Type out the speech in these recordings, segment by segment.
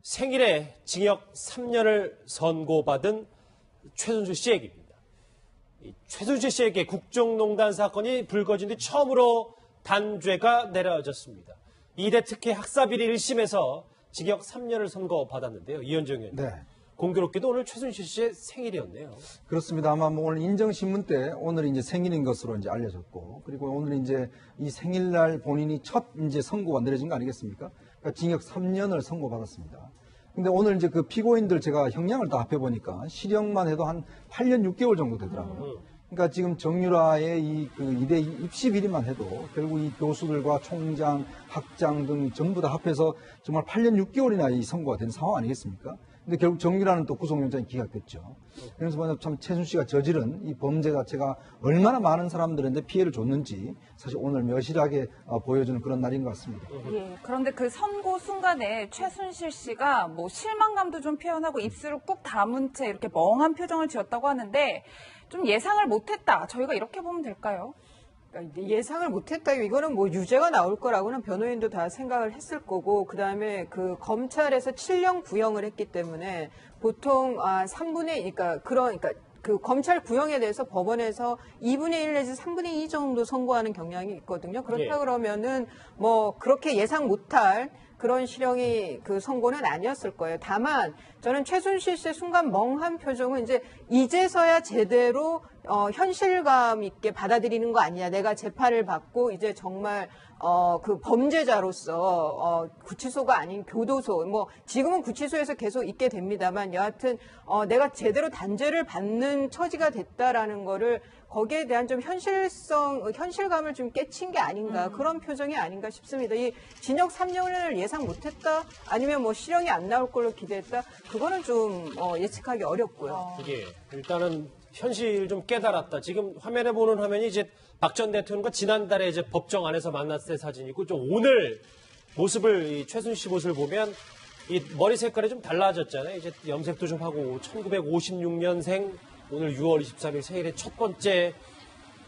생일에 징역 3년을 선고받은 최순실 씨 얘기입니다. 최순실 씨에게 국정농단 사건이 불거진 뒤 처음으로 단죄가 내려졌습니다. 2대 특혜 학사비리 1심에서 징역 3년을 선고받았는데요. 이현정 의원님. 네. 공교롭게도 오늘 최순실 씨의 생일이었네요. 그렇습니다. 아마 뭐 오늘 인정신문 때 오늘 이제 생일인 것으로 이제 알려졌고, 그리고 오늘 이제 이 생일날 본인이 첫 이제 선고가 내려진 거 아니겠습니까? 그러니까 징역 3년을 선고받았습니다. 근데 오늘 이제 그 피고인들 제가 형량을 다 합해보니까 실형만 해도 한 8년 6개월 정도 되더라고요. 그러니까 지금 정유라의 그 2대 입시 비리만 해도 결국 이 교수들과 총장, 학장 등 전부 다 합해서 정말 8년 6개월이나 이 선고가 된 상황 아니겠습니까? 근데 결국 정유라는 또 구속영장이 기각됐죠. 그래서 보면 참 최순실 씨가 저지른 이 범죄 자체가 얼마나 많은 사람들한테 피해를 줬는지 사실 오늘 묘실하게 보여주는 그런 날인 것 같습니다. 예, 그런데 그 선고 순간에 최순실 씨가 뭐 실망감도 좀 표현하고 입술을 꾹 다문 채 이렇게 멍한 표정을 지었다고 하는데 좀 예상을 못했다. 저희가 이렇게 보면 될까요? 그러니까 예상을 못했다. 이거는 뭐 유죄가 나올 거라고는 변호인도 다 생각을 했을 거고, 그 다음에 그 검찰에서 7년 구형을 했기 때문에 보통 3분의, 그러니까 그 검찰 구형에 대해서 법원에서 2분의 1 내지 3분의 2 정도 선고하는 경향이 있거든요. 그렇다 그러면은 뭐 그렇게 예상 못할 그런 실형이 그 선고는 아니었을 거예요. 다만 저는 최순실 씨의 순간 멍한 표정은 이제서야 제대로 현실감 있게 받아들이는 거 아니냐. 내가 재판을 받고 이제 정말 그 범죄자로서 구치소가 아닌 교도소, 뭐 지금은 구치소에서 계속 있게 됩니다만 여하튼 내가 제대로 단죄를 받는 처지가 됐다라는 거를 거기에 대한 좀 현실감을 좀 깨친 게 아닌가, 그런 표정이 아닌가 싶습니다. 이 징역 3년을 예상 못했다, 아니면 뭐 실형이 안 나올 걸로 기대했다, 그거는 좀 예측하기 어렵고요. 이게 일단은 현실 좀 깨달았다. 지금 화면에 보는 화면이 이제 박 전 대통령과 지난달에 이제 법정 안에서 만났을 때 사진이고, 좀 오늘 모습을, 이 최순실 씨 모습을 보면 이 머리 색깔이 좀 달라졌잖아요. 이제 염색도 좀 하고 1956년생 오늘 6월 23일 생일에 첫 번째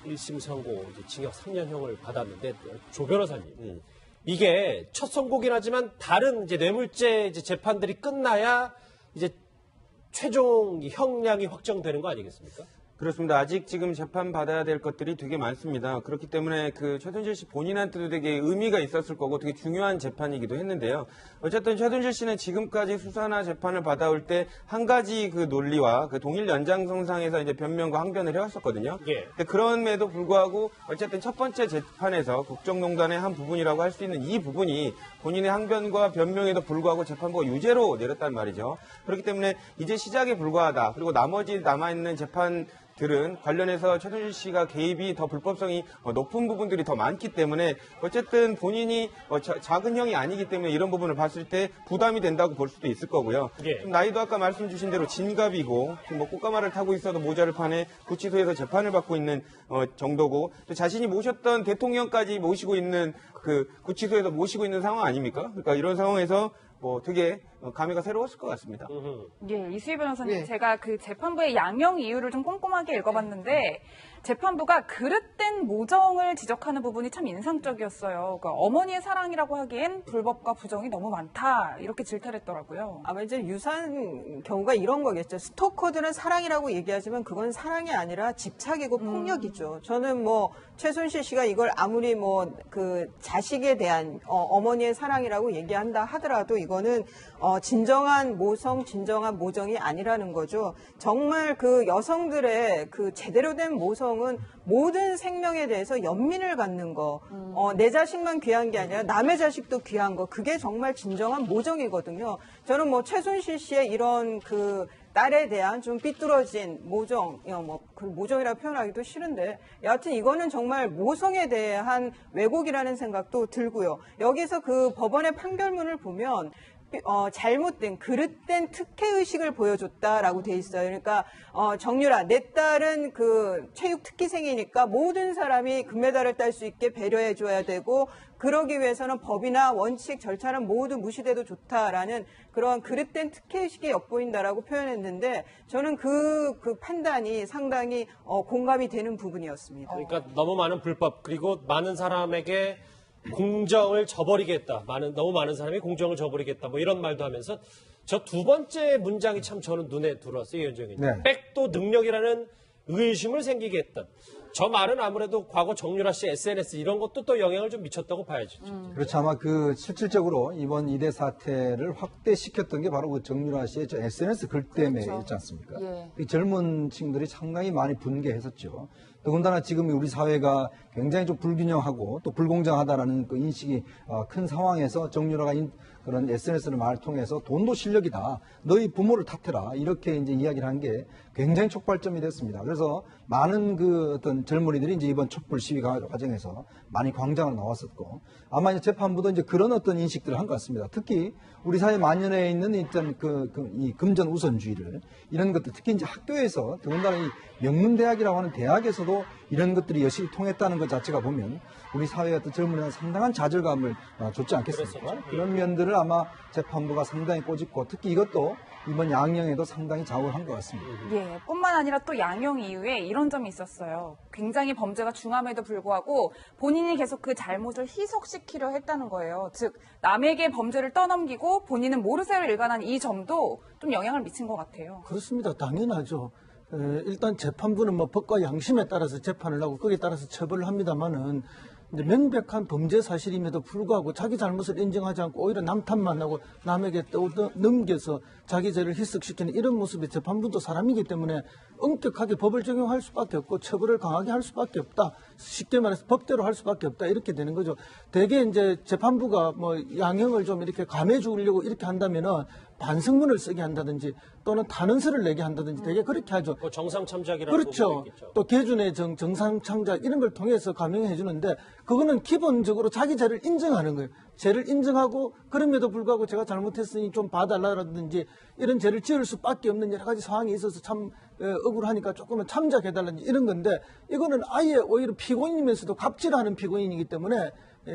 1심 선고, 이제 징역 3년형을 받았는데, 조 변호사님, 이게 첫 선고긴 하지만 다른 이제 뇌물죄 이제 재판들이 끝나야 이제 최종 형량이 확정되는 거 아니겠습니까? 그렇습니다. 아직 지금 재판받아야 될 것들이 되게 많습니다. 그렇기 때문에 그 최순실 씨 본인한테도 되게 의미가 있었을 거고 되게 중요한 재판이기도 했는데요. 어쨌든 최순실 씨는 지금까지 수사나 재판을 받아올 때 한 가지 그 논리와 그 동일 연장선상에서 이제 변명과 항변을 해왔었거든요. 예. 근데 그럼에도 불구하고 어쨌든 첫 번째 재판에서 국정농단의 한 부분이라고 할 수 있는 이 부분이 본인의 항변과 변명에도 불구하고 재판부가 유죄로 내렸단 말이죠. 그렇기 때문에 이제 시작에 불과하다. 그리고 나머지 남아있는 재판들은 관련해서 최순실 씨가 개입이 더 불법성이 높은 부분들이 더 많기 때문에 어쨌든 본인이 작은 형이 아니기 때문에 이런 부분을 봤을 때 부담이 된다고 볼 수도 있을 거고요. 예. 나이도 아까 말씀 주신 대로 진갑이고 뭐 꽃가마를 타고 있어도 모자를 파내 구치소에서 재판을 받고 있는 정도고, 또 자신이 모셨던 대통령까지 모시고 있는 그 구치소에서 모시고 있는 상황 아닙니까? 그러니까 이런 상황에서 뭐 되게 감회가 새로웠을 것 같습니다. 예, 이수희 변호사님, 예. 제가 그 재판부의 양형 이유를 좀 꼼꼼하게 읽어봤는데 재판부가 그릇된 모정을 지적하는 부분이 참 인상적이었어요. 그러니까 어머니의 사랑이라고 하기엔 불법과 부정이 너무 많다, 이렇게 질타를 했더라고요. 아마 이제 유사한 경우가 이런 거겠죠. 스토커들은 사랑이라고 얘기하지만 그건 사랑이 아니라 집착이고 폭력이죠. 저는 뭐 최순실 씨가 이걸 아무리 뭐 그 자식에 대한 어머니의 사랑이라고 얘기한다 하더라도 이거는 진정한 모성, 진정한 모정이 아니라는 거죠. 정말 그 여성들의 그 제대로 된 모성은 모든 생명에 대해서 연민을 갖는 거, 내 자식만 귀한 게 아니라 남의 자식도 귀한 거, 그게 정말 진정한 모정이거든요. 저는 뭐 최순실 씨의 이런 그 딸에 대한 좀 삐뚤어진 모정, 그 모정이라고 표현하기도 싫은데, 여하튼 이거는 정말 모성에 대한 왜곡이라는 생각도 들고요. 여기서 그 법원의 판결문을 보면 잘못된 그릇된 특혜의식을 보여줬다라고 돼 있어요. 그러니까 정유라, 내 딸은 그 체육 특기생이니까 모든 사람이 금메달을 딸 수 있게 배려해줘야 되고, 그러기 위해서는 법이나 원칙, 절차는 모두 무시돼도 좋다라는 그런 그릇된 특혜의식이 엿보인다라고 표현했는데, 저는 그 판단이 상당히 공감이 되는 부분이었습니다. 그러니까 너무 많은 불법, 그리고 많은 사람에게 공정을 저버리겠다. 너무 많은 사람이 공정을 저버리겠다. 뭐 이런 말도 하면서 저 두 번째 문장이 참 저는 눈에 들어왔어요. 이현정이. 네. 백도 능력이라는 의심을 생기게 했던. 저 말은 아무래도 과거 정유라 씨 SNS 이런 것도 또 영향을 좀 미쳤다고 봐야죠. 그렇죠. 아마 그 실질적으로 이번 이대 사태를 확대시켰던 게 바로 그 정유라 씨의 저 SNS 글 때문에였지 않습니까? 예. 이 젊은 층들이 상당히 많이 분개했었죠. 더군다나 지금 우리 사회가 굉장히 좀 불균형하고 또 불공정하다라는 그 인식이 큰 상황에서 정유라가 그런 SNS를 말 통해서 돈도 실력이다. 너희 부모를 탓해라. 이렇게 이제 이야기를 한 게 굉장히 촉발점이 됐습니다. 그래서 많은 그 어떤 젊은이들이 이제 이번 촛불 시위 과정에서 많이 광장으로 나왔었고 아마 이제 재판부도 이제 그런 어떤 인식들을 한 것 같습니다. 특히 우리 사회 만연해 있는 일단 이 금전 우선주의를 이런 것들 특히 이제 학교에서 더군다나 이 명문대학이라고 하는 대학에서도 이런 것들이 여실히 통했다는 것 자체가 보면 우리 사회의 어떤 젊은이는 상당한 좌절감을 줬지 않겠습니까? 그렇습니다. 그런 면들을 아마 재판부가 상당히 꼬집고 특히 이것도 이번 양형에도 상당히 작용을 한 것 같습니다. 예, 뿐만 아니라 또 양형 이후에 이런 점이 있었어요. 굉장히 범죄가 중함에도 불구하고 본인이 계속 그 잘못을 희석시키려 했다는 거예요. 즉, 남에게 범죄를 떠넘기고 본인은 모르쇠로 일관한 이 점도 좀 영향을 미친 것 같아요. 그렇습니다. 당연하죠. 일단 재판부는 뭐 법과 양심에 따라서 재판을 하고 거기에 따라서 처벌을 합니다만은 이제 명백한 범죄 사실임에도 불구하고 자기 잘못을 인정하지 않고 오히려 남 탓만 하고 남에게 넘겨서 자기 죄를 희석시키는 이런 모습의 재판부도 사람이기 때문에 엄격하게 법을 적용할 수밖에 없고 처벌을 강하게 할 수밖에 없다. 쉽게 말해서 법대로 할 수밖에 없다. 이렇게 되는 거죠. 대개 이제 재판부가 뭐 양형을 좀 이렇게 감해 주려고 이렇게 한다면은 반성문을 쓰게 한다든지 또는 탄원서를 내게 한다든지 되게 그렇게 하죠. 뭐 정상참작이라고 그렇죠. 또 개준의 정상창작 이런 걸 통해서 감형해 주는데 그거는 기본적으로 자기 죄를 인정하는 거예요. 죄를 인정하고 그럼에도 불구하고 제가 잘못했으니 좀 봐달라든지 이런 죄를 지을 수밖에 없는 여러 가지 상황이 있어서 참 억울하니까 조금은 참작해달라든지 이런 건데 이거는 아예 오히려 피고인이면서도 갑질하는 피고인이기 때문에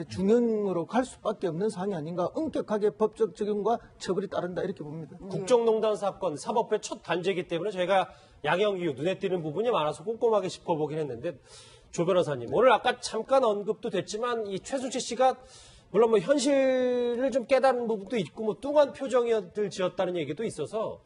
중형으로 갈 수밖에 없는 사항이 아닌가. 엄격하게 법적 적용과 처벌이 따른다 이렇게 봅니다. 국정농단 사건 사법부의 첫 단죄이기 때문에 저희가 양형 이후 눈에 띄는 부분이 많아서 꼼꼼하게 짚어보긴 했는데 조 변호사님 오늘 아까 잠깐 언급도 됐지만 이 최순실 씨가 물론 뭐 현실을 좀 깨달은 부분도 있고 뭐 뚱한 표정을 지었다는 얘기도 있어서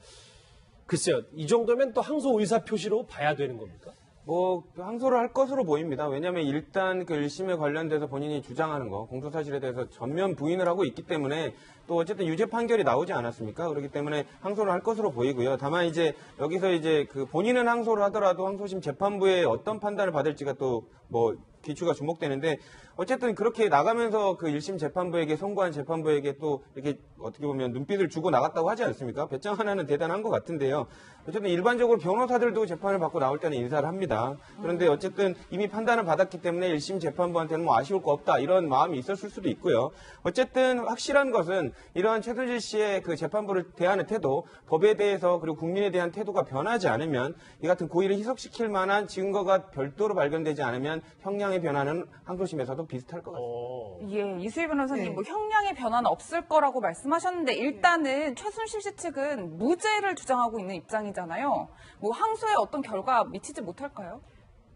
글쎄요 이 정도면 또 항소 의사 표시로 봐야 되는 겁니까? 뭐 항소를 할 것으로 보입니다. 왜냐하면 일단 그 1심에 관련돼서 본인이 주장하는 거 공소 사실에 대해서 전면 부인을 하고 있기 때문에 또 어쨌든 유죄 판결이 나오지 않았습니까? 그렇기 때문에 항소를 할 것으로 보이고요. 다만 이제 여기서 이제 그 본인은 항소를 하더라도 항소심 재판부의 어떤 판단을 받을지가 또 뭐 귀추가 주목되는데 어쨌든 그렇게 나가면서 그 1심 재판부에게 선고한 재판부에게 또 이렇게 어떻게 보면 눈빛을 주고 나갔다고 하지 않습니까? 배짱 하나는 대단한 것 같은데요. 어쨌든 일반적으로 변호사들도 재판을 받고 나올 때는 인사를 합니다. 그런데 어쨌든 이미 판단을 받았기 때문에 1심 재판부한테는 뭐 아쉬울 거 없다 이런 마음이 있었을 수도 있고요. 어쨌든 확실한 것은 이러한 최순실 씨의 그 재판부를 대하는 태도, 법에 대해서 그리고 국민에 대한 태도가 변하지 않으면 이 같은 고의를 희석시킬 만한 증거가 별도로 발견되지 않으면 형량의 변화는 항소심에서도 비슷할 것 같습니다. 예, 이수희 변호사님, 네. 뭐 형량의 변화는 없을 거라고 말씀하셨는데 일단은 최순실 씨 측은 무죄를 주장하고 있는 입장이잖아요. 뭐 항소에 어떤 결과 미치지 못할까요?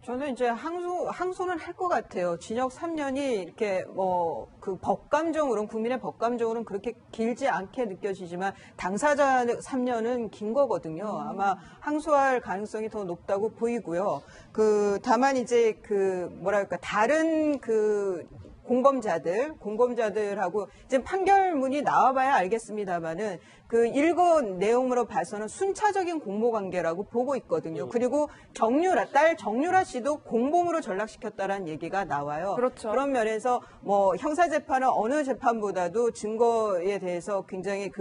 저는 이제 항소는 할 것 같아요. 징역 3년이 이렇게 뭐 그 법감정으로는 국민의 법감정으로는 그렇게 길지 않게 느껴지지만 당사자 3년은 긴 거거든요. 아마 항소할 가능성이 더 높다고 보이고요. 그 다만 이제 그 뭐랄까 다른 그 공범자들하고 이제 판결문이 나와봐야 알겠습니다만은 그 읽은 내용으로 봐서는 순차적인 공모 관계라고 보고 있거든요. 그리고 딸 정유라 씨도 공범으로 전락시켰다라는 얘기가 나와요. 그렇죠. 그런 면에서 뭐 형사재판은 어느 재판보다도 증거에 대해서 굉장히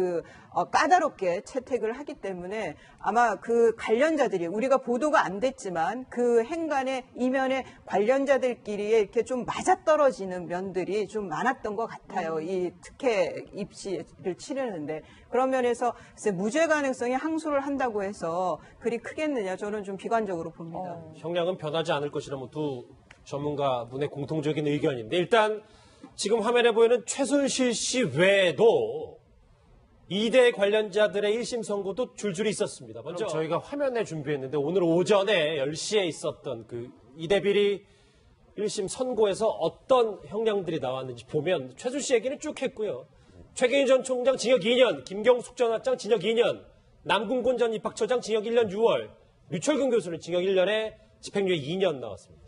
까다롭게 채택을 하기 때문에 아마 그 관련자들이 우리가 보도가 안 됐지만 그 행간의 이면에 관련자들끼리에 이렇게 좀 맞아떨어지는 면들이 좀 많았던 것 같아요. 이 특혜 입시를 치르는데 그런 면에서 글쎄 무죄 가능성이 항소를 한다고 해서 그리 크겠느냐 저는 좀 비관적으로 봅니다. 형량은 변하지 않을 것이라는 두 전문가분의 공통적인 의견인데 일단 지금 화면에 보이는 최순실 씨 외에도 2대 관련자들의 1심 선고도 줄줄이 있었습니다. 먼저 저희가 화면에 준비했는데 오늘 오전에 10시에 있었던 그 이대 비리 1심 선고에서 어떤 형량들이 나왔는지 보면 최순실 얘기는 쭉 했고요. 최경희 전 총장 징역 2년, 김경숙 전 학장 징역 2년, 남궁곤 전 입학처장 징역 1년 6월, 류철근 교수는 징역 1년에 집행유예 2년 나왔습니다.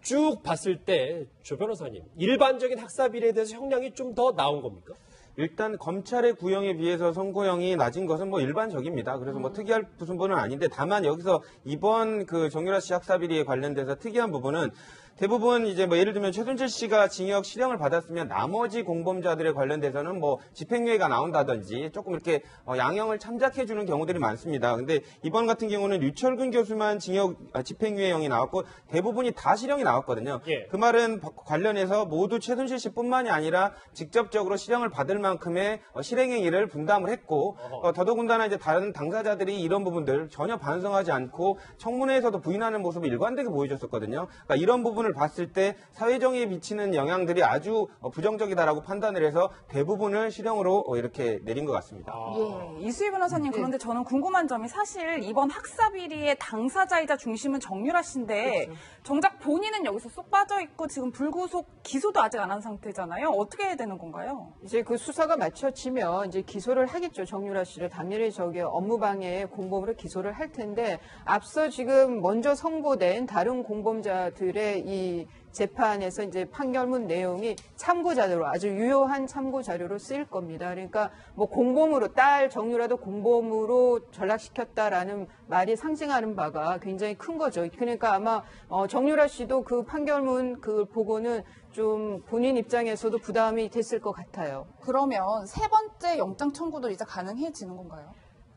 쭉 봤을 때 조 변호사님, 일반적인 학사 비리에 대해서 형량이 좀 더 나온 겁니까? 일단 검찰의 구형에 비해서 선고형이 낮은 것은 뭐 일반적입니다. 그래서 뭐 특이할 부분은 아닌데, 다만 여기서 이번 그 정유라 씨 학사 비리에 관련돼서 특이한 부분은 대부분 이제 뭐 예를 들면 최순실 씨가 징역 실형을 받았으면 나머지 공범자들에 관련돼서는 뭐 집행유예가 나온다든지 조금 이렇게 양형을 참작해주는 경우들이 많습니다. 근데 이번 같은 경우는 류철근 교수만 집행유예형이 나왔고 대부분이 다 실형이 나왔거든요. 예. 그 말은 관련해서 모두 최순실 씨뿐만이 아니라 직접적으로 실형을 받을 만큼의 실행행위를 분담을 했고 더더군다나 이제 다른 당사자들이 이런 부분들 전혀 반성하지 않고 청문회에서도 부인하는 모습을 일관되게 보여줬었거든요. 그러니까 이런 부분을 봤을 때 사회정의에 미치는 영향들이 아주 부정적이다라고 판단을 해서 대부분을 실형으로 이렇게 내린 것 같습니다. 예, 이수희 변호사님, 그런데 저는 궁금한 점이 사실 이번 학사 비리의 당사자이자 중심은 정유라 씨인데 정작 본인은 여기서 쏙 빠져 있고 지금 불구속 기소도 아직 안 한 상태잖아요. 어떻게 해야 되는 건가요? 이제 그 수사가 맞춰지면 이제 기소를 하겠죠. 정유라 씨를 당연히 저기 업무방해 공범으로 기소를 할 텐데, 앞서 지금 먼저 선고된 다른 공범자들의 이 재판에서 이제 판결문 내용이 참고 자료로, 아주 유효한 참고 자료로 쓰일 겁니다. 그러니까 뭐 공범으로, 딸 정유라도 공범으로 전락시켰다라는 말이 상징하는 바가 굉장히 큰 거죠. 그러니까 아마 정유라 씨도 그 판결문 그걸 보고는 좀 본인 입장에서도 부담이 됐을 것 같아요. 그러면 세 번째 영장 청구도 이제 가능해지는 건가요?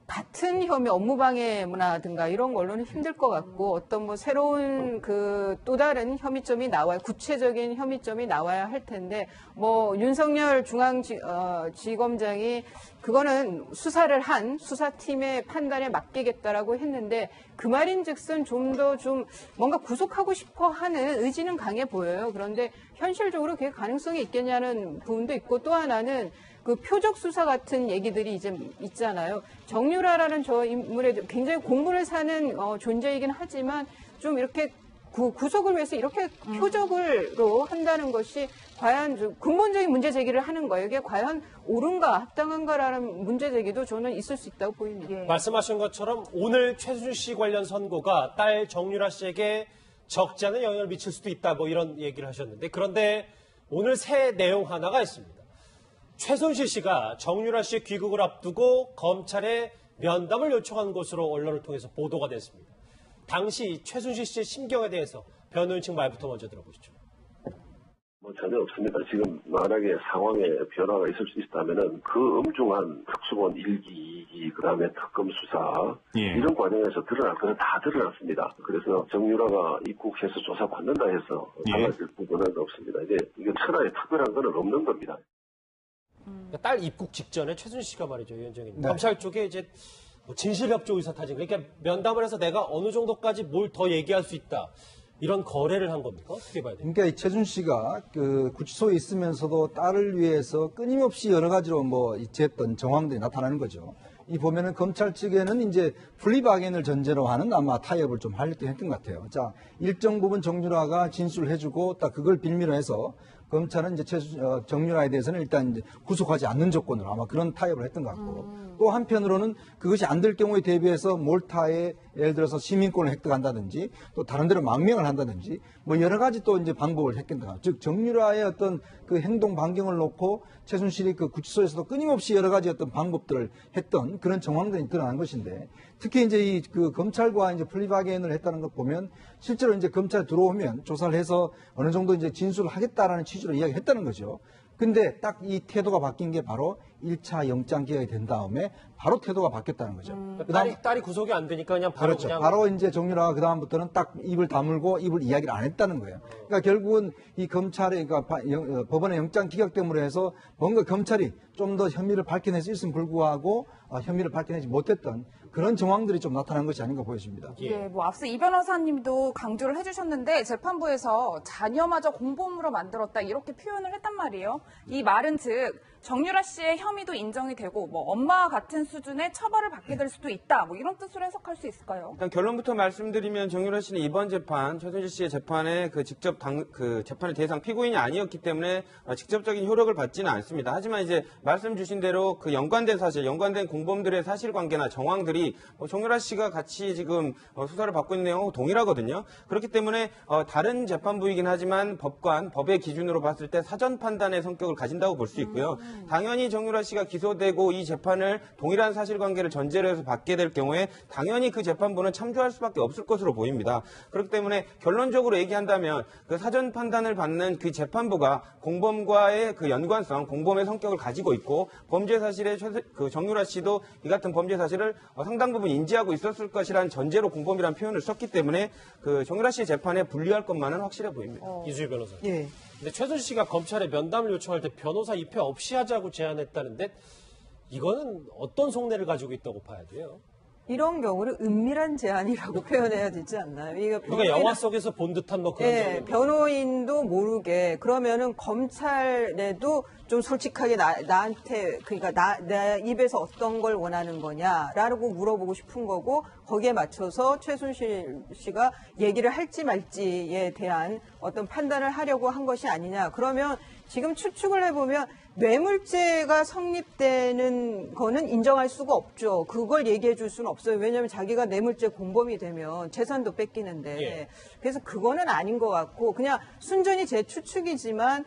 같은 혐의, 업무방해라든가 이런 걸로는 힘들 것 같고, 어떤 뭐 새로운 그 또 다른 혐의점이 나와야, 구체적인 혐의점이 나와야 할 텐데, 뭐 윤석열 중앙지검장이 그거는 수사를 한 수사팀의 판단에 맡기겠다라고 했는데, 그 말인즉슨 좀 더 좀 뭔가 구속하고 싶어 하는 의지는 강해 보여요. 그런데 현실적으로 그게 가능성이 있겠냐는 부분도 있고, 또 하나는 그 표적 수사 같은 얘기들이 이제 있잖아요. 정유라라는 저 인물에 굉장히 공분을 사는 존재이긴 하지만, 좀 이렇게 구속을 위해서 이렇게 표적으로 한다는 것이 과연 좀 근본적인 문제 제기를 하는 거예요. 이게 과연 옳은가 합당한가라는 문제 제기도 저는 있을 수 있다고 보입니다. 예. 말씀하신 것처럼 오늘 최순실 씨 관련 선고가 딸 정유라 씨에게 적지 않은 영향을 미칠 수도 있다, 뭐 이런 얘기를 하셨는데, 그런데 오늘 새 내용 하나가 있습니다. 최순실 씨가 정유라 씨의 귀국을 앞두고 검찰에 면담을 요청한 것으로 언론을 통해서 보도가 됐습니다. 당시 최순실 씨의 심경에 대해서 변호인 측 말부터 먼저 들어보시죠. 뭐 전혀 없습니다. 지금 만약에 상황에 변화가 있을 수 있다면은 그 엄중한 특수본 1기, 2기, 그 다음에 특검 수사, 이런 과정에서 드러날 거는 다 드러났습니다. 그래서 정유라가 입국해서 조사받는다 해서 달라질 부분은 없습니다. 이게 천하에 특별한 거는 없는 겁니다. 그러니까 딸 입국 직전에 최순실 씨가 말이죠, 위원장님. 네. 검찰 쪽에 이제 뭐 진실협조 의사타진, 그러니까 면담을 해서 내가 어느 정도까지 뭘 더 얘기할 수 있다, 이런 거래를 한 겁니까? 어떻게 봐야 돼요? 그러니까 이 최순 씨가 그 구치소에 있으면서도 딸을 위해서 끊임없이 여러 가지로 뭐 제했던 정황들이 나타나는 거죠. 이 보면은 검찰 측에는 이제 플리바겐을 전제로 하는 아마 타협을 좀 하려고 했던 것 같아요. 자, 일정 부분 정유라가 진술을 해주고 딱 그걸 빌미로 해서 검찰은 이제 정유라에 대해서는 일단 이제 구속하지 않는 조건으로 아마 그런 타협을 했던 것 같고, 또 한편으로는 그것이 안 될 경우에 대비해서 몰타에 예를 들어서 시민권을 획득한다든지 또 다른 데로 망명을 한다든지 뭐 여러 가지 또 이제 방법을 했겠다. 즉 정유라의 어떤 그 행동 반경을 놓고 최순실이 그 구치소에서도 끊임없이 여러 가지 어떤 방법들을 했던 그런 정황들이 드러난 것인데, 특히 이제 이 그 검찰과 이제 플리바겐을 했다는 것 보면 실제로 이제 검찰 들어오면 조사를 해서 어느 정도 이제 진술을 하겠다라는 취지로 이야기했다는 거죠. 근데 딱 이 태도가 바뀐 게 바로 1차 영장 기각이 된 다음에 바로 태도가 바뀌었다는 거죠. 그다음 딸이 구속이 안 되니까 그냥 바로 그렇죠. 그냥 바로 이제 정유라가 그 다음부터는 딱 입을 다물고 입을 이야기를 안 했다는 거예요. 그러니까 결국은 이 검찰의 그러니까 법원의 영장 기각 때문에 해서 뭔가 검찰이 좀 더 혐의를 밝혀낼 수 있음을 불구하고 혐의를 밝혀내지 못했던 그런 정황들이 좀 나타난 것이 아닌가 보여집니다. 예, 뭐 앞서 이 변호사님도 강조를 해주셨는데 재판부에서 자녀마저 공범으로 만들었다 이렇게 표현을 했단 말이에요. 이 말은 즉 정유라 씨의 혐의도 인정이 되고 뭐 엄마와 같은 수준의 처벌을 받게 될 수도 있다. 뭐 이런 뜻으로 해석할 수 있을까요? 일단 결론부터 말씀드리면 정유라 씨는 이번 재판, 최순실 씨의 재판에 그 직접 그 재판의 대상 피고인이 아니었기 때문에 직접적인 효력을 받지는 않습니다. 하지만 이제 말씀 주신 대로 그 연관된 사실, 연관된 공범들의 사실관계나 정황들이 정유라 씨가 같이 지금 수사를 받고 있는 내용하고 동일하거든요. 그렇기 때문에 다른 재판부이긴 하지만 법의 기준으로 봤을 때 사전 판단의 성격을 가진다고 볼 수 있고요. 당연히 정유라 씨가 기소되고 이 재판을 동일한 사실관계를 전제로 해서 받게 될 경우에 당연히 그 재판부는 참조할 수밖에 없을 것으로 보입니다. 그렇기 때문에 결론적으로 얘기한다면 그 사전 판단을 받는 그 재판부가 공범과의 그 연관성, 공범의 성격을 가지고 있고 범죄 사실에 그 정유라 씨도 이 같은 범죄 사실을 상당 부분 인지하고 있었을 것이라는 전제로 공범이라는 표현을 썼기 때문에 그 정유라 씨의 재판에 불리할 것만은 확실해 보입니다. 이수희 변호사. 예. 근데 최순실 씨가 검찰에 면담을 요청할 때 변호사 입회 없이 하자고 제안했다는데 이거는 어떤 속내를 가지고 있다고 봐야 돼요? 이런 경우는 은밀한 제안이라고 표현해야 되지 않나요? 우리가 영화 속에서 본 듯한 뭐 그런 예, 변호인도 모르게 그러면은 검찰에도 좀 솔직하게 나한테 그러니까 내 입에서 어떤 걸 원하는 거냐라고 물어보고 싶은 거고 거기에 맞춰서 최순실 씨가 얘기를 할지 말지에 대한 어떤 판단을 하려고 한 것이 아니냐. 그러면 지금 추측을 해보면 뇌물죄가 성립되는 거는 인정할 수가 없죠. 그걸 얘기해 줄 수는 없어요. 왜냐하면 자기가 뇌물죄 공범이 되면 재산도 뺏기는데. 예. 그래서 그거는 아닌 것 같고 그냥 순전히 제 추측이지만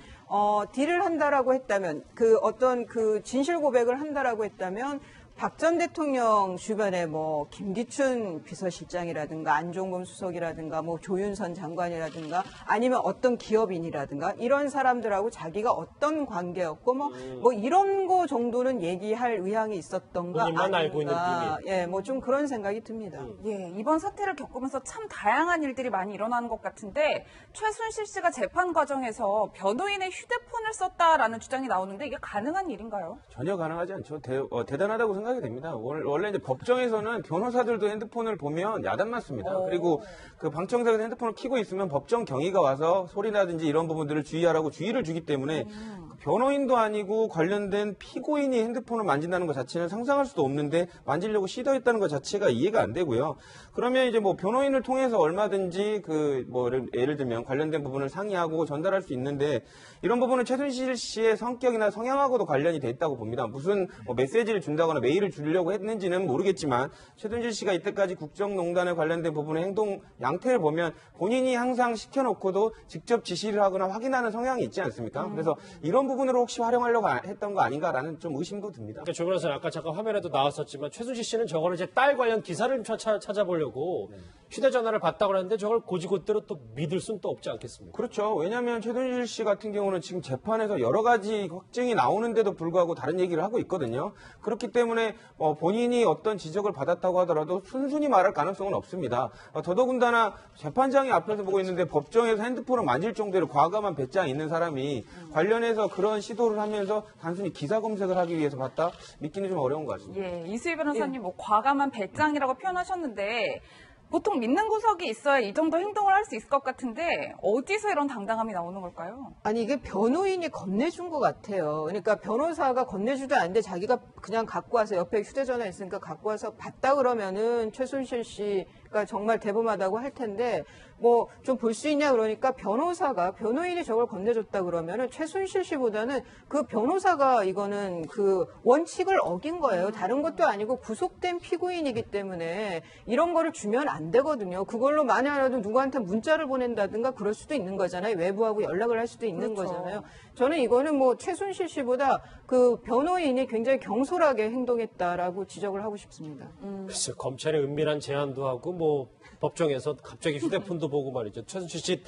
딜을 한다라고 했다면 그 어떤 그 진실 고백을 한다라고 했다면 박 전 대통령 주변에 뭐 김기춘 비서실장이라든가 안종범 수석이라든가 뭐 조윤선 장관이라든가 아니면 어떤 기업인이라든가 이런 사람들하고 자기가 어떤 관계였고 뭐 이런 거 정도는 얘기할 의향이 있었던가 본인만 알고 있는 아닌가. 예, 뭐 좀 그런 생각이 듭니다. 예, 이번 사태를 겪으면서 참 다양한 일들이 많이 일어나는 것 같은데 최순실 씨가 재판 과정에서 변호인의 휴대폰을 썼다라는 주장이 나오는데 이게 가능한 일인가요? 전혀 가능하지 않죠. 대단하다고 생각이 됩니다. 원래 이제 법정에서는 변호사들도 핸드폰을 보면 야단 맞습니다. 그리고 그 방청석에서 핸드폰을 켜고 있으면 법정 경위가 와서 소리나든지 이런 부분들을 주의하라고 주의를 주기 때문에 그 변호인도 아니고 관련된 피고인이 핸드폰을 만진다는 것 자체는 상상할 수도 없는데 만지려고 시도했다는 것 자체가 이해가 안 되고요. 그러면 이제 뭐 변호인을 통해서 얼마든지 그 뭐 예를 들면 관련된 부분을 상의하고 전달할 수 있는데 이런 부분은 최순실 씨의 성격이나 성향하고도 관련이 돼 있다고 봅니다. 무슨 뭐 메시지를 준다거나 메일을 주려고 했는지는 모르겠지만 최순실 씨가 이때까지 국정농단에 관련된 부분의 행동 양태를 보면 본인이 항상 시켜놓고도 직접 지시를 하거나 확인하는 성향이 있지 않습니까? 그래서 이런 부분으로 혹시 활용하려고 했던 거 아닌가라는 좀 의심도 듭니다. 그러니까 조 변호사는 아까 잠깐 화면에도 나왔었지만 최순실 씨는 저거를 이제 딸 관련 기사를 찾아보려고 휴대전화를 봤다고 하는데 저걸 고지고대로 또 믿을 수는 또 없지 않겠습니까? 그렇죠. 왜냐하면 최순실 씨 같은 경우는 지금 재판에서 여러 가지 확증이 나오는데도 불구하고 다른 얘기를 하고 있거든요. 그렇기 때문에 본인이 어떤 지적을 받았다고 하더라도 순순히 말할 가능성은 없습니다. 더더군다나 재판장이 앞에서 보고 있는데 법정에서 핸드폰을 만질 정도로 과감한 배짱이 있는 사람이 관련해서 그런 시도를 하면서 단순히 기사 검색을 하기 위해서 봤다? 믿기는 좀 어려운 것 같습니다. 예, 이수희 변호사님 뭐 과감한 배짱이라고 표현하셨는데 보통 믿는 구석이 있어야 이 정도 행동을 할 수 있을 것 같은데 어디서 이런 당당함이 나오는 걸까요? 아니 이게 변호인이 건네준 것 같아요. 그러니까 변호사가 건네주도 않는데 자기가 그냥 갖고 와서 옆에 휴대전화 있으니까 갖고 와서 봤다 그러면은 최순실 씨가 정말 대범하다고 할 텐데 뭐 좀 볼 수 있냐 그러니까 변호인이 저걸 건네줬다 그러면은 최순실 씨보다는 그 변호사가 이거는 그 원칙을 어긴 거예요. 다른 것도 아니고 구속된 피고인이기 때문에 이런 거를 주면 안 되거든요. 그걸로 만약에라도 누구한테 문자를 보낸다든가 그럴 수도 있는 거잖아요. 외부하고 연락을 할 수도 있는 그렇죠. 거잖아요. 저는 이거는 뭐 최순실 씨보다 그 변호인이 굉장히 경솔하게 행동했다라고 지적을 하고 싶습니다. 글쎄 검찰의 은밀한 제안도 하고 뭐 법정에서 갑자기 휴대폰도 보고 말이죠. 최순실 씨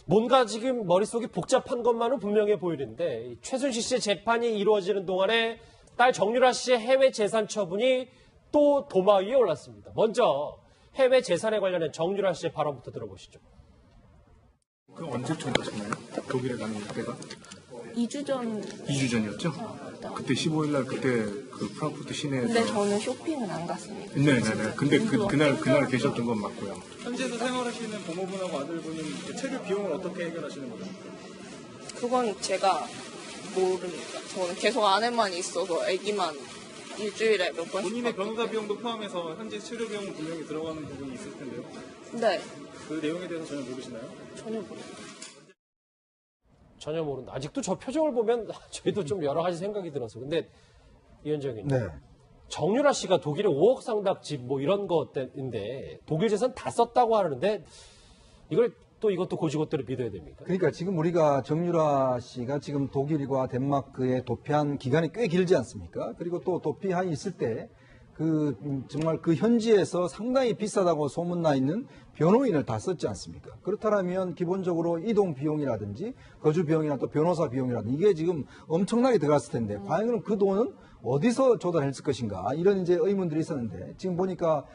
뭔가 지금 머릿속이 복잡한 것만은 분명해 보이는데 최순실 씨의 재판이 이루어지는 동안에 딸 정유라 씨의 해외 재산 처분이 또 도마 위에 올랐습니다. 먼저 해외 재산에 관련된 정유라 씨의 발언부터 들어보시죠. 그 언제쯤 가셨나요? 독일에 가는 때가? 2주 전. 2주 전이었죠? 그때 15일 날 그때 그 프랑크푸르트 시내에서. 근데 저는 쇼핑은 안 갔습니다. 네네네. 근데 그날 계셨던 건 맞고요. 현재도 생활하시는 고모분하고 아들분은 체류 비용을 어떻게 해결하시는 거죠? 그건 제가 모릅니다. 저는 계속 안에만 있어서 애기만 일주일에 몇 번씩 본인의 봤기 변호사 비용도 포함해서 현재 치료 비용 분명히 들어가는 부분이 있을 텐데요. 때문에. 네, 그 내용에 대해서 전혀 모르시나요? 전혀 모릅니다. 전혀 모른다. 아직도 저 표정을 보면 저희도 좀 여러 가지 생각이 들어서. 근데 이현정님, 네. 정유라 씨가 독일에 5억 상당 집 뭐 이런 것인데 독일 재산 다 썼다고 하는데 이걸 또 이것도 고지고대로 믿어야 됩니까? 그러니까 지금 우리가 정유라 씨가 지금 독일과 덴마크에 도피한 기간이 꽤 길지 않습니까? 그리고 또 도피한 있을 때 정말 그 현지에서 상당히 비싸다고 소문나 있는 변호인을 다 썼지 않습니까? 그렇다면 기본적으로 이동 비용이라든지 거주 비용이나 또 변호사 비용이라든지 이게 지금 엄청나게 들어갔을 텐데 과연 그럼 그 돈은 어디서 조달했을 것인가 이런 이제 의문들이 있었는데 지금 보니까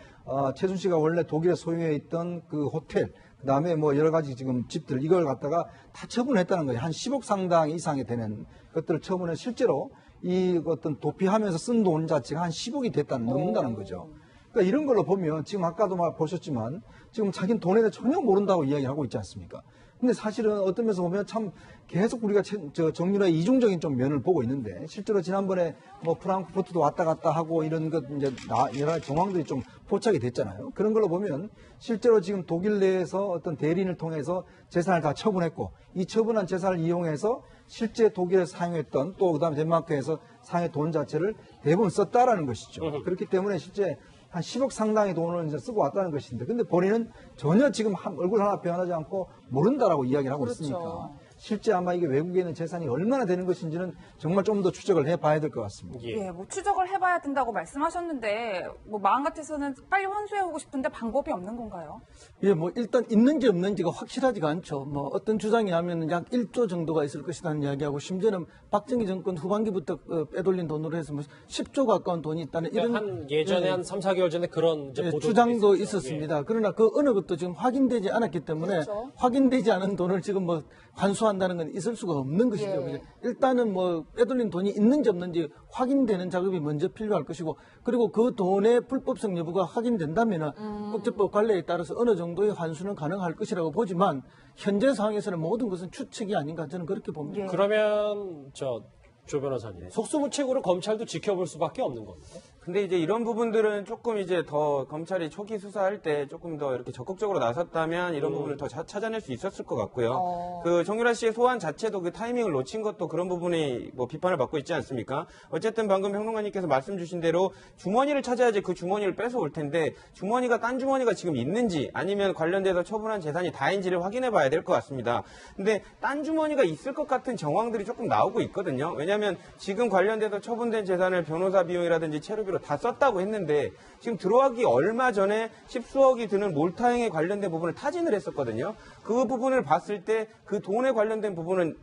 최순 씨가 원래 독일에 소유해 있던 그 호텔 그다음에 뭐 여러 가지 지금 집들 이걸 갖다가 다 처분했다는 거예요. 한 10억 상당 이상이 되는 것들을 처분해 실제로 이 어떤 도피하면서 쓴 돈 자체가 한 10억이 넘는다는 거죠. 그러니까 이런 걸로 보면 지금 아까도 보셨지만 지금 자기는 돈에 대해 전혀 모른다고 이야기하고 있지 않습니까? 근데 사실은 어떤 면에서 보면 참 계속 우리가 정유라의 이중적인 좀 면을 보고 있는데 실제로 지난번에 뭐 프랑크푸르트도 왔다 갔다 하고 이런 것 이제 여러 가지 정황들이 좀 포착이 됐잖아요. 그런 걸로 보면 실제로 지금 독일 내에서 어떤 대리인을 통해서 재산을 다 처분했고 이 처분한 재산을 이용해서 실제 독일에서 사용했던 또 그다음에 덴마크에서 사용한 돈 자체를 대부분 썼다라는 것이죠. 그렇기 때문에 실제 한 10억 상당의 돈을 이제 쓰고 왔다는 것인데, 근데 본인은 전혀 지금 얼굴 하나 변하지 않고 모른다라고 이야기를 하고 그렇죠. 있으니까 실제 아마 이게 외국에 있는 재산이 얼마나 되는 것인지는 정말 좀 더 추적을 해봐야 될 것 같습니다. 예, 뭐 추적을 해봐야 된다고 말씀하셨는데 뭐 마음 같아서는 빨리 환수해오고 싶은데 방법이 없는 건가요? 예, 뭐 일단 있는지 없는지가 확실하지가 않죠. 뭐 어떤 주장이 하면 약 1조 정도가 있을 것이라는 이야기하고 심지어는 박정희 정권 후반기부터 빼돌린 돈으로 해서 뭐 10조 가까운 돈이 있다는 이런 예전에 한 3, 4개월 전에 그런 이제 보도도 주장도 있었죠. 있었습니다. 그러나 그 어느 것도 지금 확인되지 않았기 때문에 그렇죠. 확인되지 않은 돈을 지금 뭐 환수한다는 건 있을 수가 없는 것이죠. 예. 그죠? 일단은 뭐 빼돌린 돈이 있는지 없는지 확인되는 작업이 먼저 필요할 것이고 그리고 그 돈의 불법성 여부가 확인된다면은 국제법 관례에 따라서 어느 정도의 환수는 가능할 것이라고 보지만 현재 상황에서는 모든 것은 추측이 아닌가 저는 그렇게 봅니다. 예. 그러면 조 변호사님, 속수무책으로 검찰도 지켜볼 수밖에 없는 겁니다. 근데 이제 이런 부분들은 조금 이제 더 검찰이 초기 수사할 때 조금 더 이렇게 적극적으로 나섰다면 이런 부분을 더 찾아낼 수 있었을 것 같고요. 그 정유라 씨의 소환 자체도 그 타이밍을 놓친 것도 그런 부분이 뭐 비판을 받고 있지 않습니까? 어쨌든 방금 평론가님께서 말씀 주신 대로 주머니를 찾아야지 그 주머니를 뺏어올 텐데 주머니가 딴 주머니가 지금 있는지 아니면 관련돼서 처분한 재산이 다인지를 확인해 봐야 될 것 같습니다. 근데 딴 주머니가 있을 것 같은 정황들이 조금 나오고 있거든요. 왜냐하면 지금 관련돼서 처분된 재산을 변호사 비용이라든지 체류비로 다 썼다고 했는데 지금 들어가기 얼마 전에 십수억이 드는 몰타행에 관련된 부분을 타진을 했었거든요. 그 부분을 봤을 때 그 돈에 관련된 부분은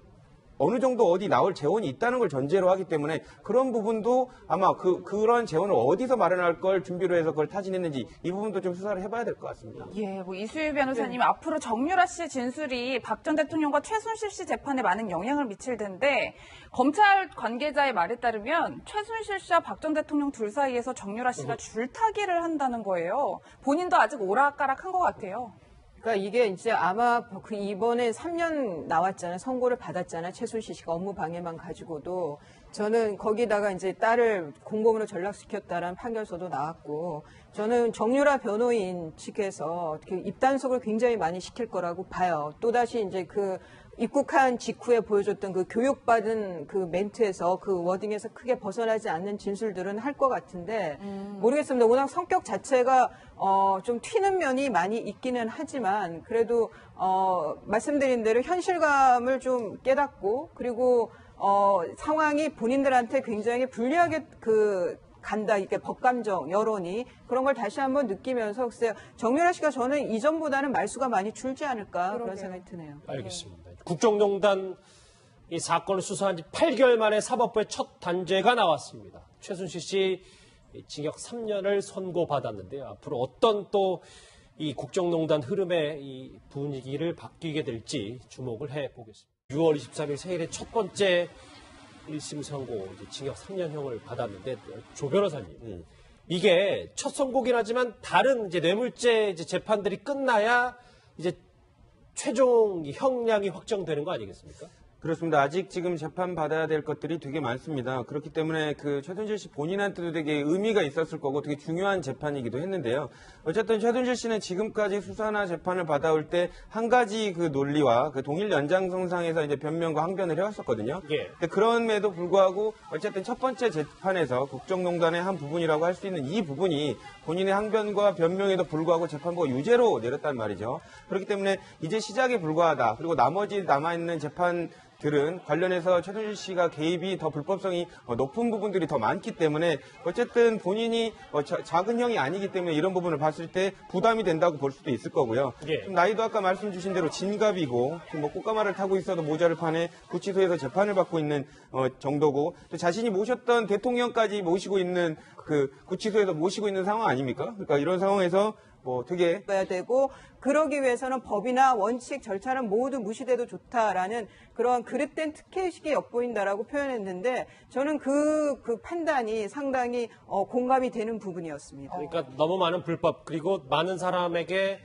어느 정도 어디 나올 재원이 있다는 걸 전제로 하기 때문에 그런 부분도 아마 그런 재원을 어디서 마련할 걸 준비로 해서 그걸 타진했는지 이 부분도 좀 수사를 해봐야 될 것 같습니다. 예, 뭐 이수일 변호사님 앞으로 정유라 씨의 진술이 박 전 대통령과 최순실 씨 재판에 많은 영향을 미칠 텐데 검찰 관계자의 말에 따르면 최순실 씨와 박 전 대통령 둘 사이에서 정유라 씨가 줄타기를 한다는 거예요. 본인도 아직 오락가락한 것 같아요. 그러니까 이게 이제 아마 그 이번에 3년 나왔잖아요. 선고를 받았잖아요. 최순실 씨가 업무 방해만 가지고도. 저는 거기다가 이제 딸을 공범으로 전락시켰다라는 판결서도 나왔고, 저는 정유라 변호인 측에서 그 입단속을 굉장히 많이 시킬 거라고 봐요. 또다시 이제 그 입국한 직후에 보여줬던 그 교육받은 그 멘트에서 그 워딩에서 크게 벗어나지 않는 진술들은 할 것 같은데 모르겠습니다. 워낙 성격 자체가 좀 튀는 면이 많이 있기는 하지만 그래도 말씀드린 대로 현실감을 좀 깨닫고 그리고 상황이 본인들한테 굉장히 불리하게 간다, 이렇게 법감정, 여론이 그런 걸 다시 한번 느끼면서 글쎄요. 정유라 씨가 저는 이전보다는 말수가 많이 줄지 않을까 그런 생각이 드네요. 알겠습니다. 국정농단 이 사건을 수사한 지 8개월 만에 사법부의 첫 단죄가 나왔습니다. 최순실 씨 징역 3년을 선고받았는데요. 앞으로 어떤 또 이 국정농단 흐름의 이 분위기를 바뀌게 될지 주목을 해보겠습니다. 6월 23일 생일의 첫 번째 1심 선고, 이제 징역 3년형을 받았는데, 조 변호사님, 이게 첫 선고긴 하지만 다른 이제 뇌물죄 이제 재판들이 끝나야 이제 최종 형량이 확정되는 거 아니겠습니까? 그렇습니다. 아직 지금 재판 받아야 될 것들이 되게 많습니다. 그렇기 때문에 그 최순실 씨 본인한테도 되게 의미가 있었을 거고 되게 중요한 재판이기도 했는데요. 어쨌든 최순실 씨는 지금까지 수사나 재판을 받아올 때 한 가지 그 논리와 그 동일 연장선상에서 이제 변명과 항변을 해왔었거든요. 예. 근데 그럼에도 불구하고 어쨌든 첫 번째 재판에서 국정농단의 한 부분이라고 할 수 있는 이 부분이 본인의 항변과 변명에도 불구하고 재판부가 유죄로 내렸단 말이죠. 그렇기 때문에 이제 시작에 불과하다. 그리고 나머지 남아있는 재판들은 관련해서 최순실 씨가 개입이 더 불법성이 높은 부분들이 더 많기 때문에 어쨌든 본인이 작은 형이 아니기 때문에 이런 부분을 봤을 때 부담이 된다고 볼 수도 있을 거고요. 예. 좀 나이도 아까 말씀 주신 대로 진갑이고 지금 뭐 꽃가마를 타고 있어도 모자를 파내 구치소에서 재판을 받고 있는 정도고 또 자신이 모셨던 대통령까지 모시고 있는 그 구치소에서 모시고 있는 상황 아닙니까? 그러니까 이런 상황에서 뭐 되게 해야 되고 그러기 위해서는 법이나 원칙 절차는 모두 무시돼도 좋다라는 그런 그릇된 특혜의식이 엿보인다라고 표현했는데 저는 그 판단이 상당히 공감이 되는 부분이었습니다. 그러니까 너무 많은 불법 그리고 많은 사람에게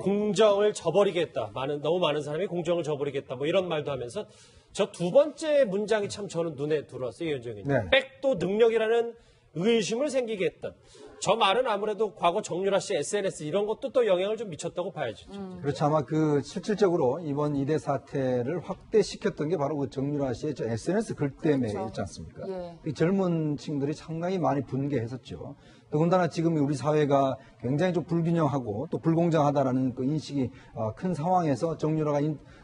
공정을 저버리겠다. 너무 많은 사람이 공정을 저버리겠다. 뭐 이런 말도 하면서 저 두 번째 문장이 참 저는 눈에 들어왔어요, 이현정 의원님. 네. 백도 능력이라는 의심을 생기게 했던. 저 말은 아무래도 과거 정유라 씨 SNS 이런 것도 또 영향을 좀 미쳤다고 봐야죠. 그렇죠. 아마 그 실질적으로 이번 이대 사태를 확대시켰던 게 바로 그 정유라 씨의 저 SNS 글 때문에였지 않습니까? 예. 이 젊은 층들이 상당히 많이 분개했었죠. 더군다나 지금 우리 사회가 굉장히 좀 불균형하고 또 불공정하다라는 그 인식이 큰 상황에서 정유라가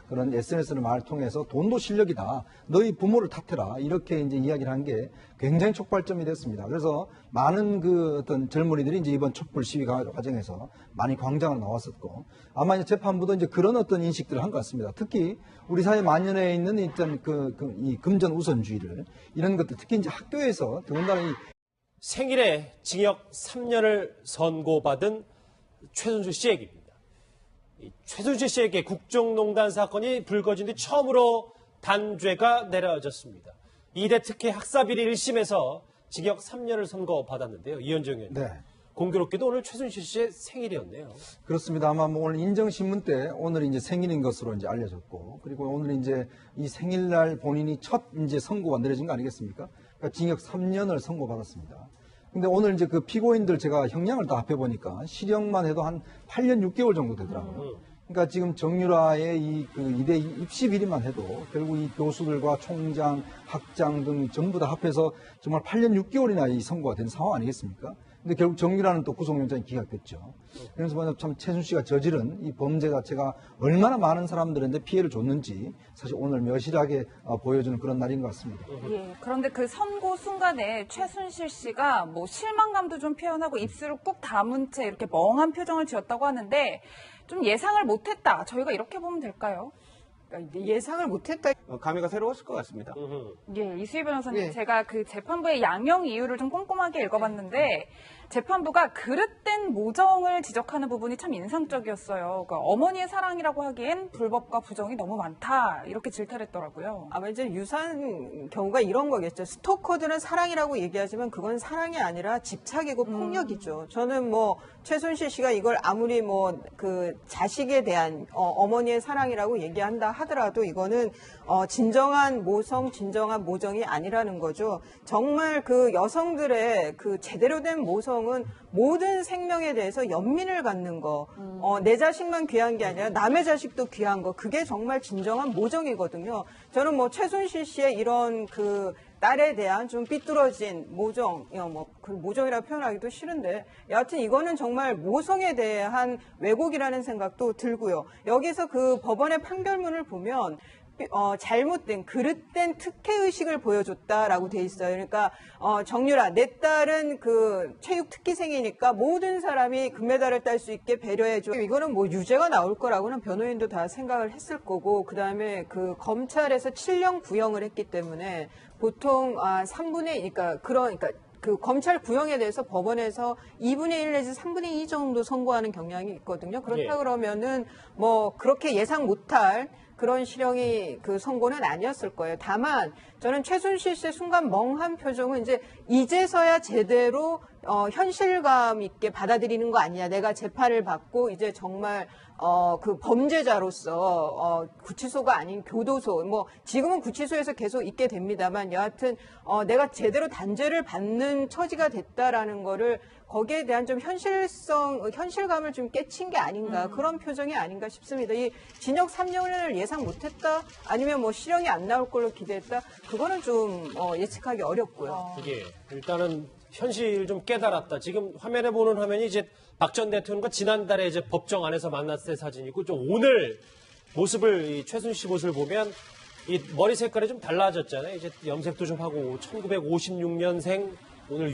그런 SNS를 말을 통해서 돈도 실력이다. 너희 부모를 탓해라. 이렇게 이제 이야기를 한 게 굉장히 촉발점이 됐습니다. 그래서 많은 그 어떤 젊은이들이 이제 이번 촛불 시위 과정에서 많이 광장으로 나왔었고 아마 이제 재판부도 이제 그런 어떤 인식들을 한 것 같습니다. 특히 우리 사회 만연해 있는 일단 이 금전 우선주의를 이런 것들 특히 이제 학교에서 더군다나 이 생일에 징역 3년을 선고받은 최순실 씨 얘기입니다. 이 최순실 씨에게 국정농단 사건이 불거진 뒤 처음으로 단죄가 내려졌습니다. 이대 특혜 학사비리 1심에서 징역 3년을 선고받았는데요. 이현정 의원. 네. 공교롭게도 오늘 최순실 씨의 생일이었네요. 그렇습니다. 아마 뭐 오늘 인정신문 때 오늘 이제 생일인 것으로 이제 알려졌고 그리고 오늘 이제 이 생일날 본인이 첫 이제 선고가 내려진 거 아니겠습니까? 그러니까 징역 3년을 선고받았습니다. 근데 오늘 이제 그 피고인들 제가 형량을 다 합해보니까 실형만 해도 한 8년 6개월 정도 되더라고요. 그러니까 지금 정유라의 그 이대 입시 비리만 해도 결국 이 교수들과 총장, 학장 등 전부 다 합해서 정말 8년 6개월이나 이 선고가 된 상황 아니겠습니까? 근데 결국 정유라는 또 구속영장이 기각됐죠. 그래서 참 최순실 씨가 저지른 이 범죄 자체가 얼마나 많은 사람들한테 피해를 줬는지 사실 오늘 묘실하게 보여주는 그런 날인 것 같습니다. 예, 그런데 그 선고 순간에 최순실 씨가 뭐 실망감도 좀 표현하고 입술을 꾹 다문 채 이렇게 멍한 표정을 지었다고 하는데 좀 예상을 못했다. 저희가 이렇게 보면 될까요? 그러니까 예상을 못했다. 감회가 새로웠을 것 같습니다. 예, 이수희 변호사님, 예. 제가 그 재판부의 양형 이유를 좀 꼼꼼하게 읽어봤는데 재판부가 그릇된 모정을 지적하는 부분이 참 인상적이었어요. 그러니까 어머니의 사랑이라고 하기엔 불법과 부정이 너무 많다 이렇게 질타했더라고요. 아마 이제 유사한 경우가 이런 거겠죠. 스토커들은 사랑이라고 얘기하지만 그건 사랑이 아니라 집착이고 폭력이죠. 저는 뭐 최순실 씨가 이걸 아무리 뭐 그 자식에 대한 어머니의 사랑이라고 얘기한다 하더라도 이거는 진정한 모성, 진정한 모정이 아니라는 거죠. 정말 그 여성들의 그 제대로 된 모성은 모든 생명에 대해서 연민을 갖는 거, 내 자식만 귀한 게 아니라 남의 자식도 귀한 거, 그게 정말 진정한 모정이거든요. 저는 뭐 최순실 씨의 이런 그 딸에 대한 좀 삐뚤어진 모정, 그 모정이라고 표현하기도 싫은데, 여하튼 이거는 정말 모성에 대한 왜곡이라는 생각도 들고요. 여기서 그 법원의 판결문을 보면 잘못된 그릇된 특혜의식을 보여줬다라고 돼 있어요. 그러니까 정유라, 내 딸은 그 체육 특기생이니까 모든 사람이 금메달을 딸 수 있게 배려해줘. 이거는 뭐 유죄가 나올 거라고는 변호인도 다 생각을 했을 거고, 그다음에 그 검찰에서 7년 구형을 했기 때문에 보통 3분의 2, 그러니까 그 검찰 구형에 대해서 법원에서 2분의 1 내지 3분의 2 정도 선고하는 경향이 있거든요. 그렇다 예. 그러면은 뭐 그렇게 예상 못할 그런 실형이 그 선고는 아니었을 거예요. 다만 저는 최순실 씨의 순간 멍한 표정은 이제서야 제대로 현실감 있게 받아들이는 거 아니냐. 내가 재판을 받고 이제 정말 그 범죄자로서 구치소가 아닌 교도소, 뭐 지금은 구치소에서 계속 있게 됩니다만 여하튼 내가 제대로 단죄를 받는 처지가 됐다라는 거를 거기에 대한 좀 현실감을 좀 깨친 게 아닌가, 그런 표정이 아닌가 싶습니다. 이 징역 3년을 예상 못했다, 아니면 뭐 실형이 안 나올 걸로 기대했다, 그거는 좀 예측하기 어렵고요. 이게 일단은 현실 좀 깨달았다. 지금 화면에 보는 화면이 이제 박 전 대통령과 지난달에 이제 법정 안에서 만났을 때 사진이고, 좀 오늘 모습을 이 최순실 모습을 보면 이 머리 색깔이 좀 달라졌잖아요. 이제 염색도 좀 하고 1956년생